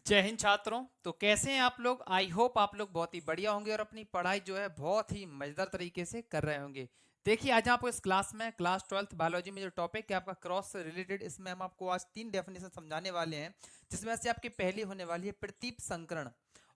जय हिंद छात्रों। तो कैसे हैं आप लोग? आई होप आप लोग बहुत ही बढ़िया होंगे और अपनी पढ़ाई जो है बहुत ही मजेदार तरीके से कर रहे होंगे। देखिए, आज आपको इस क्लास में क्लास 12th बायोलॉजी में जो टॉपिक है आपका क्रॉस से रिलेटेड, इसमें हम आपको आज 3 डेफिनेशन समझाने वाले हैं, जिसमें से आपकी पहली होने वाली है प्रतीप संकरण,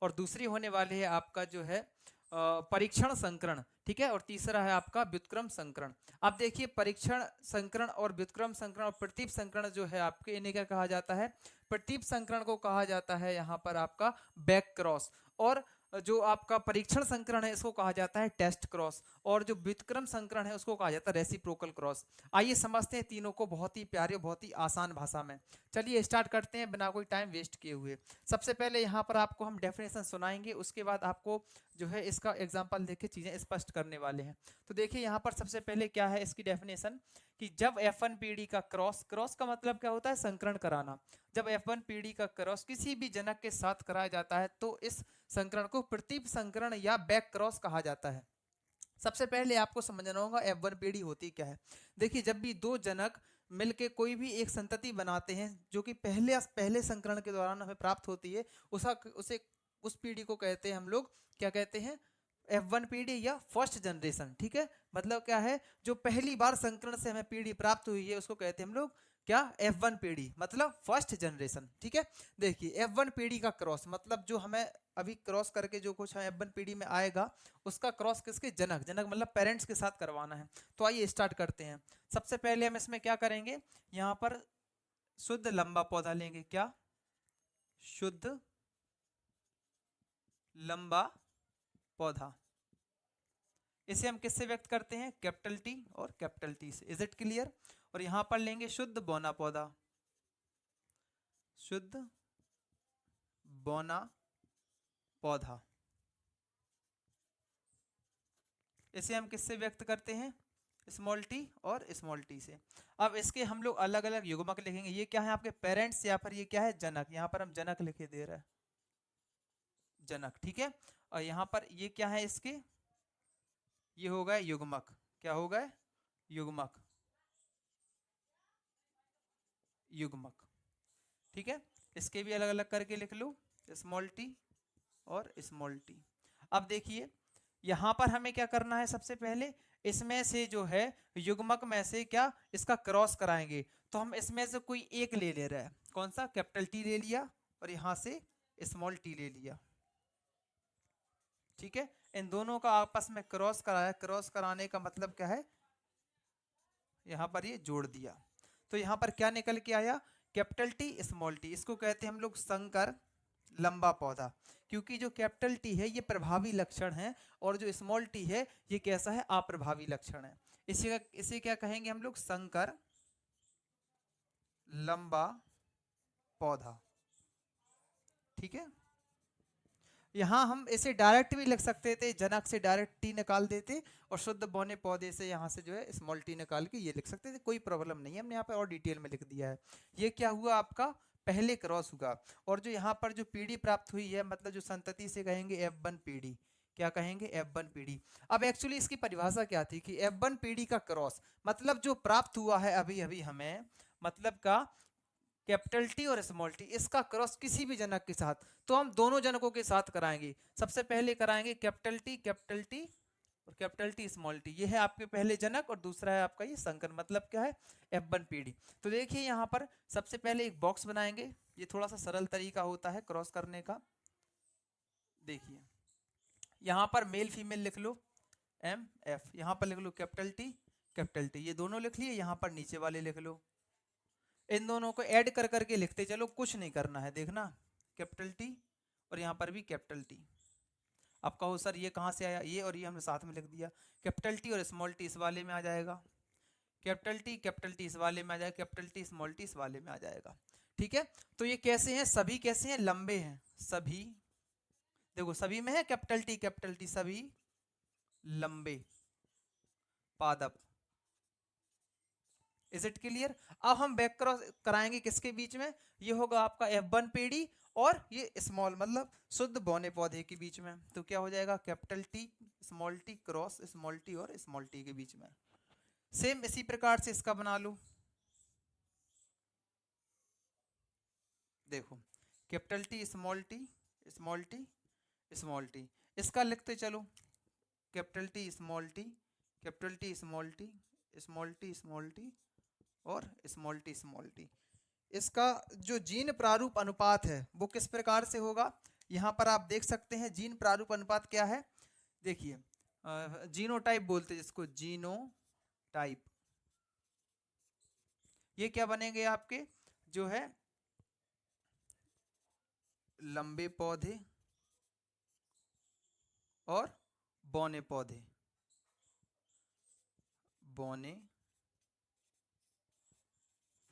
और दूसरी होने वाली है आपका जो है परीक्षण संकरण, ठीक है, और तीसरा है आपका व्युत्क्रम संकरण। अब देखिए, परीक्षण संकरण और व्युत्क्रम संकरण और प्रतीप संकरण जो है आपके, इन्हें क्या कहा जाता है? प्रतीप संकरण को कहा जाता है यहाँ पर आपका बैक क्रॉस, और जो आपका परीक्षण संकरण है इसको कहा जाता है टेस्ट क्रॉस, और जो व्युत्क्रम संकरण है उसको कहा जाता है रेसिप्रोकल क्रॉस। आइए समझते हैं तीनों को बहुत ही प्यारे, बहुत ही आसान भाषा में। चलिए स्टार्ट करते हैं बिना कोई टाइम वेस्ट किए हुए। सबसे पहले यहाँ पर आपको हम डेफिनेशन सुनाएंगे, उसके बाद आपको जो है इसका एग्जाम्पल देके चीजें स्पष्ट करने वाले हैं। तो देखिए यहाँ पर सबसे पहले क्या है इसकी डेफिनेशन, कि जब F1 पीढ़ी का क्रॉस, क्रॉस का मतलब क्या होता है? संकरण कराना। जब F1 पीढ़ी का क्रॉस किसी भी जनक के साथ कराया जाता है तो इस संकरण को प्रतीप संकरण या बैक क्रॉस कहा जाता है। सबसे पहले आपको समझना होगा F1 पीढ़ी होती क्या है। देखिए, जब भी दो जनक मिलके कोई भी एक संतति बनाते हैं जो कि पहले संकरण के दौरान हमें प्राप्त होती है, उसे उस पीढ़ी को कहते हैं हम लोग, क्या कहते हैं? F1 पीढ़ी या फर्स्ट जनरेशन, ठीक है। मतलब क्या है? जो पहली बार संकरण से हमें पीढ़ी प्राप्त हुई है उसको कहते हैं हम लोग क्या? F1 पीढ़ी, मतलब फर्स्ट जनरेशन, ठीक है। देखिए, F1 पीढ़ी का क्रॉस मतलब जो हमें अभी क्रॉस करके जो कुछ है F1 पीढ़ी में आएगा, उसका क्रॉस किसके? जनक, जनक मतलब पेरेंट्स के साथ करवाना है। तो आइए स्टार्ट करते हैं। सबसे पहले हम इसमें क्या करेंगे, यहाँ पर शुद्ध लंबा पौधा लेंगे। क्या? शुद्ध लंबा पौधा। इसे हम किससे व्यक्त करते हैं? कैपिटल टी और कैपिटल टी से। Is it clear? और यहां पर लेंगे शुद्ध बौना पौधा। शुद्ध बौना पौधा, इसे हम किससे व्यक्त करते हैं? स्मॉल टी और स्मॉल टी से। अब इसके हम लोग अलग अलग युग्मक लिखेंगे। ये क्या है? आपके पेरेंट्स, या फिर ये क्या है? जनक। यहाँ पर हम जनक लिखे दे रहे हैं, जनक, ठीक है। और यहाँ पर ये क्या है इसके? ये हो गए युग्मक। क्या हो गए? युग्मक, युग्मक, ठीक है। इसके भी अलग अलग करके लिख लो, स्मॉल टी और स्मॉल टी। अब देखिए, यहां पर हमें क्या करना है? सबसे पहले इसमें से जो है युग्मक में से क्या इसका क्रॉस कराएंगे, तो हम इसमें से कोई एक ले ले रहे हैं। कौन सा? कैपिटल टी ले लिया और यहां से स्मॉल टी ले लिया, ठीक है। इन दोनों का आपस में क्रॉस कराया। क्रॉस कराने का मतलब क्या है? यहां पर ये जोड़ दिया। तो यहां पर क्या निकल के आया? Capital T small T. इसको कहते हैं हम लोग संकर लंबा पौधा, क्योंकि जो कैपिटल टी है ये प्रभावी लक्षण है और जो स्मॉल टी है ये कैसा है? अप्रभावी लक्षण है। इसे क्या कहेंगे हम लोग? संकर लंबा पौधा, ठीक है। यहाँ हम इसे डायरेक्ट भी लिख सकते थे, जनक से डायरेक्ट टी निकाल देते और शुद्ध बौने पौधे से यहाँ से जो है स्मॉल टी निकाल के ये लिख सकते थे, कोई प्रॉब्लम नहीं है। हमने यहाँ पे और डिटेल में लिख दिया है। ये क्या हुआ? आपका पहले क्रॉस हुआ। और जो यहाँ पर जो पीढ़ी प्राप्त हुई है, मतलब जो संतति से कहेंगे F1 पीढ़ी। क्या कहेंगे? F1 पीढ़ी। अब एक्चुअली इसकी परिभाषा क्या थी कि F1 पीढ़ी का क्रॉस मतलब जो प्राप्त हुआ है अभी अभी हमें, मतलब का कैपिटल टी और स्मॉल टी, इसका क्रॉस किसी भी जनक के साथ, तो हम दोनों जनकों के साथ कराएंगे। सबसे पहले कराएंगे कैपिटल टी और कैपिटल टी स्मॉल टी। ये है आपके पहले जनक और दूसरा है आपका ये संकर, मतलब क्या है? F1 पीढ़ी। तो देखिए यहाँ पर सबसे पहले एक बॉक्स बनाएंगे। ये थोड़ा सा सरल तरीका होता है क्रॉस करने का। देखिए, यहाँ पर मेल फीमेल लिख लो MF, यहाँ पर लिख लो कैपिटल टी, ये दोनों लिख लिए। यहाँ पर नीचे वाले लिख लो। इन दोनों को ऐड कर करके लिखते चलो, कुछ नहीं करना है, देखना। कैपिटल टी और यहाँ पर भी कैपिटल टी। आप कहो सर ये कहाँ से आया? ये और ये हमने साथ में लिख दिया। कैपिटल टी और स्मॉल टी इस वाले में आ जाएगा, कैपिटल टी इस वाले में आ जाएगा, कैपिटल टी स्मॉल टी इस वाले में आ जाएगा, ठीक है। तो ये कैसे हैं? सभी कैसे हैं? लंबे हैं सभी। देखो, सभी में है कैपिटल टी सभी लंबे पादप। Is it clear? अब हम बैक क्रॉस कराएंगे किसके बीच में? ये होगा आपका F1 पीढ़ी और ये स्मॉल मतलब शुद्ध बौने पौधे के बीच में। तो क्या हो जाएगा? Capital T small T cross small T और स्मॉल टी के बीच में। सेम इसी प्रकार से इसका बना लो। देखो, capital T small T small T small T. इसका लिखते चलो, capital T small T, capital T small T, small T small T और स्मॉल टी स्मॉल टी। इसका जो जीन प्रारूप अनुपात है वो किस प्रकार से होगा, यहाँ पर आप देख सकते हैं। जीन प्रारूप अनुपात क्या है, देखिए जीनोटाइप बोलते हैं जिसको, जीनोटाइप। ये क्या बनेंगे आपके, जो है लंबे पौधे और बौने पौधे, बौने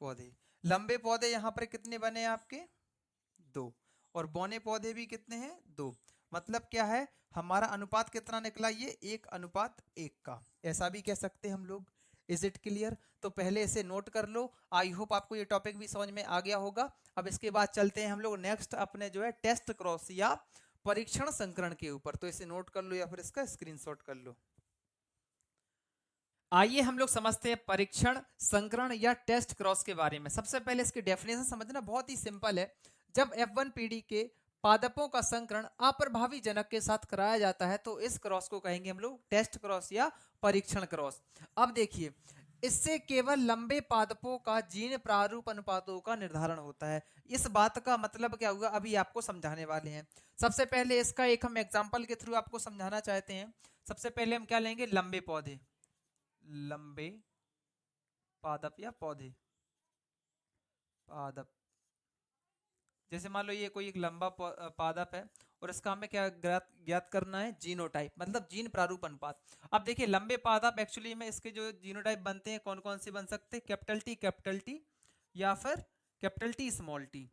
पौधे। लंबे पौधे यहाँ पर कितने बने आपके, 2, और बौने पौधे भी कितने हैं, 2। मतलब क्या है, हमारा अनुपात कितना निकला, ये 1:1 का, ऐसा भी कह सकते हैं हम लोग। Is it clear? तो पहले इसे नोट कर लो। आई होप आपको ये टॉपिक भी समझ में आ गया होगा। अब इसके बाद चलते हैं हम लोग नेक्स्ट अपने जो है टेस्ट क्रॉस या परीक्षण संकरण के ऊपर। तो इसे नोट कर लो या फिर इसका स्क्रीनशॉट कर लो। आइए हम लोग समझते हैं परीक्षण संकरण या टेस्ट क्रॉस के बारे में। सबसे पहले इसकी डेफिनेशन समझना बहुत ही सिंपल है। जब F1 पीढ़ी के पादपों का संकरण अप्रभावी जनक के साथ कराया जाता है तो इस क्रॉस को कहेंगे हम लोग टेस्ट क्रॉस या परीक्षण क्रॉस। अब देखिए, इससे केवल लंबे पादपों का जीन प्रारूप अनुपातों का निर्धारण होता है। इस बात का मतलब क्या हुआ, अभी आपको समझाने वाले हैं। सबसे पहले इसका एक हम एग्जाम्पल के थ्रू आपको समझाना चाहते हैं। सबसे पहले हम क्या लेंगे, लंबे पौधे, लंबे पादप या पौधे, पादप। जैसे मान लो ये कोई एक लंबा पादप है और इसका हमें क्या ज्ञात करना है, जीनोटाइप, मतलब जीन प्रारूप अनुपात। अब देखिए लंबे पादप एक्चुअली में इसके जो जीनोटाइप बनते हैं कौन कौन से बन सकते हैं, कैपिटल टी या फिर कैपिटल टी स्मॉल टी।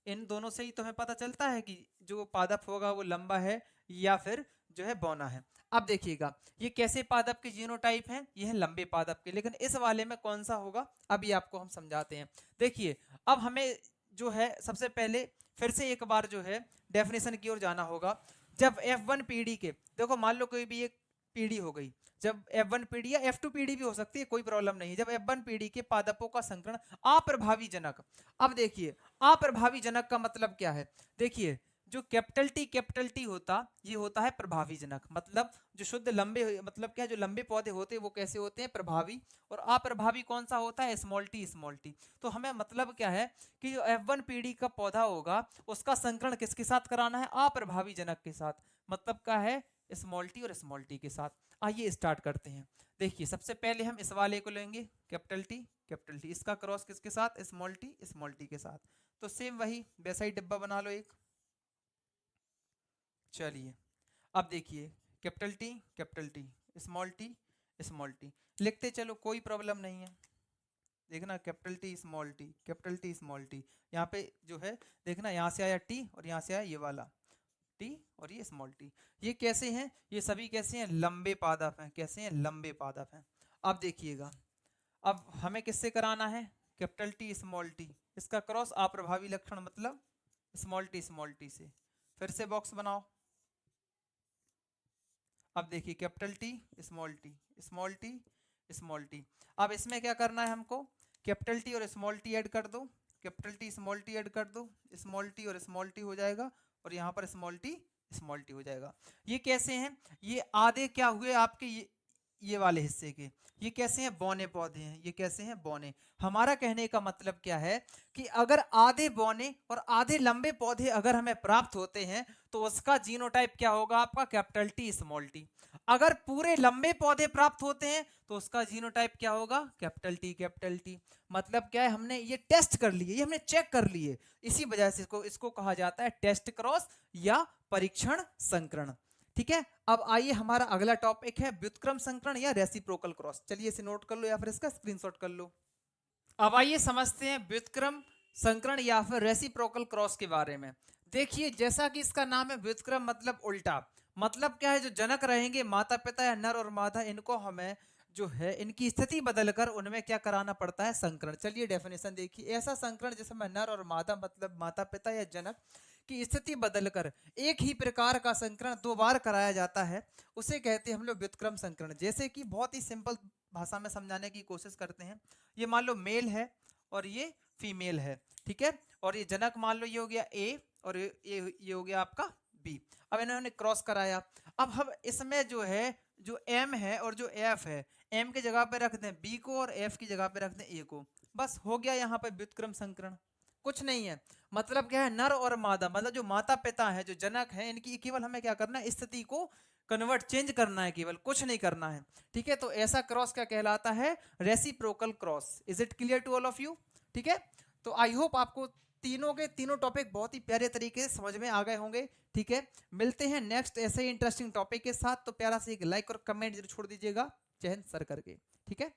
इन दोनों से ही तो हमें पता चलता है कि जो पादप होगा वो लंबा है या फिर जो है बौना है। अब देखिएगा ये कैसे पादप के जीनोटाइप हैं, ये है लंबे पादप के, लेकिन इस वाले में कौन सा होगा अभी आपको हम समझाते हैं। देखिए अब हमें जो है सबसे पहले फिर से एक बार जो है डेफिनेशन की ओर जाना होगा। जब F1 पीढ़ी के, देखो मान लो कोई भी एक पीढ़ी हो गई, जब F1 पीढ़ी या F2 पीढ़ी भी हो सकती है, कोई प्रॉब्लम नहीं। जब F1 पीढ़ी के पादपों का संकरण अप्रभावी जनक, अब देखिए अप्रभावी जनक का मतलब क्या है, देखिए जो कैपिटल टी होता, ये होता है प्रभावी जनक। मतलब जो शुद्ध लंबे, मतलब क्या है, जो लंबे पौधे होते हैं वो कैसे होते हैं, प्रभावी। और अप्रभावी कौन सा होता है, स्मॉल टी। तो हमें मतलब क्या है कि जो F1 पीढ़ी का पौधा होगा उसका संकरण किसके साथ कराना है, अप्रभावी जनक के साथ। मतलब क्या है, स्मॉल टी और स्मॉल टी के साथ। आइए स्टार्ट करते हैं। देखिए सबसे पहले हम इस वाले को लेंगे कैपिटल टी, इसका क्रॉस किसके साथ, स्मॉल टी के साथ। तो सेम वही वैसा ही डिब्बा बना लो एक। चलिए अब देखिए कैपिटल टी स्मॉल टी लिखते चलो, कोई प्रॉब्लम नहीं है। देखना कैपिटल टी स्मॉल टी, यहाँ पे जो है देखना, यहाँ से आया टी और यहाँ से आया ये वाला टी और ये स्मॉल टी। ये कैसे हैं, ये सभी कैसे हैं, लंबे पादप हैं। कैसे हैं, लंबे पादप हैं। अब देखिएगा, अब हमें किससे कराना है, कैपिटल टी स्मॉल टी, इसका क्रॉस अप्रभावी लक्षण मतलब स्मॉल टी से। फिर से बॉक्स बनाओ। अब देखिए कैपिटल टी स्मॉल टी। अब इसमें क्या करना है हमको, कैपिटल टी और स्मॉल टी ऐड कर दो, capital T small T add कर दो, स्मॉल टी और स्मॉल टी हो जाएगा, और यहाँ पर स्मॉल टी हो जाएगा। ये कैसे हैं, ये आधे क्या हुए आपके, ये वाले हिस्से के, ये कैसे हैं, बौने पौधे हैं। ये कैसे हैं, बौने। हमारा कहने का मतलब क्या है कि अगर आधे बौने और आधे लंबे पौधे अगर हमें प्राप्त होते हैं तो उसका जीनोटाइप क्या होगा आपका, कैपिटल टी स्मॉल टी। अगर पूरे लंबे पौधे प्राप्त होते हैं तो उसका जीनोटाइप क्या होगा, कैपिटल टी। मतलब क्या है, हमने ये टेस्ट कर लिए, ये हमने चेक कर लिए, इसी वजह से इसको कहा जाता है टेस्ट क्रॉस या परीक्षण संकरण। ठीक है, अब आइए हमारा अगला टॉपिक है व्युत्क्रम संकरण या रेसिप्रोकल क्रॉस। चलिए इसे नोट कर लो या फिर इसका स्क्रीनशॉट कर लो। अब आइए समझते हैं व्युत्क्रम संकरण या फिर रेसिप्रोकल क्रॉस के बारे में। देखिए जैसा कि इसका नाम है व्युत्क्रम मतलब उल्टा, मतलब क्या है, जो जनक रहेंगे माता पिता या नर और मादा, इनको हमें जो है इनकी स्थिति बदलकर उनमें क्या कराना पड़ता है, संकरण। चलिए डेफिनेशन देखिए, ऐसा संकरण जिसमें नर और मादा मतलब माता पिता या जनक की स्थिति बदलकर एक ही प्रकार का संकरण 2 बार कराया जाता है, उसे कहते हैं हम लोग व्युत्क्रम संकरण। जैसे कि बहुत ही सिंपल भाषा में समझाने की कोशिश करते हैं। ये मान लो मेल है और ये फीमेल है, ठीक है, और ये जनक मान लो ये हो गया ए और ये हो गया आपका बी। अब इन्होंने क्रॉस कराया। अब हम इसमें जो है जो एम है और जो एफ है, एम की जगह पे रख दें बी को और एफ की जगह पे रख दें ए को, बस हो गया यहाँ पे व्युत्क्रम संकरण। कुछ नहीं है, मतलब क्या है, नर और मादा, मतलब जो माता पिता है, जो जनक है, इनकी केवल हमें क्या करना है, स्थिति को कन्वर्ट, चेंज करना है, केवल कुछ नहीं करना है। ठीक है, तो ऐसा क्रॉस क्या कहलाता है, reciprocal cross. Is it clear to all of you? ठीक है, तो आई होप आपको तीनों के तीनों टॉपिक बहुत ही प्यारे तरीके से समझ में आ गए होंगे। ठीक है, मिलते हैं नेक्स्ट ऐसे ही इंटरेस्टिंग टॉपिक के साथ। तो प्यारा से एक लाइक और कमेंट जरूर छोड़ दीजिएगा, जय हिंद सर करके। ठीक है।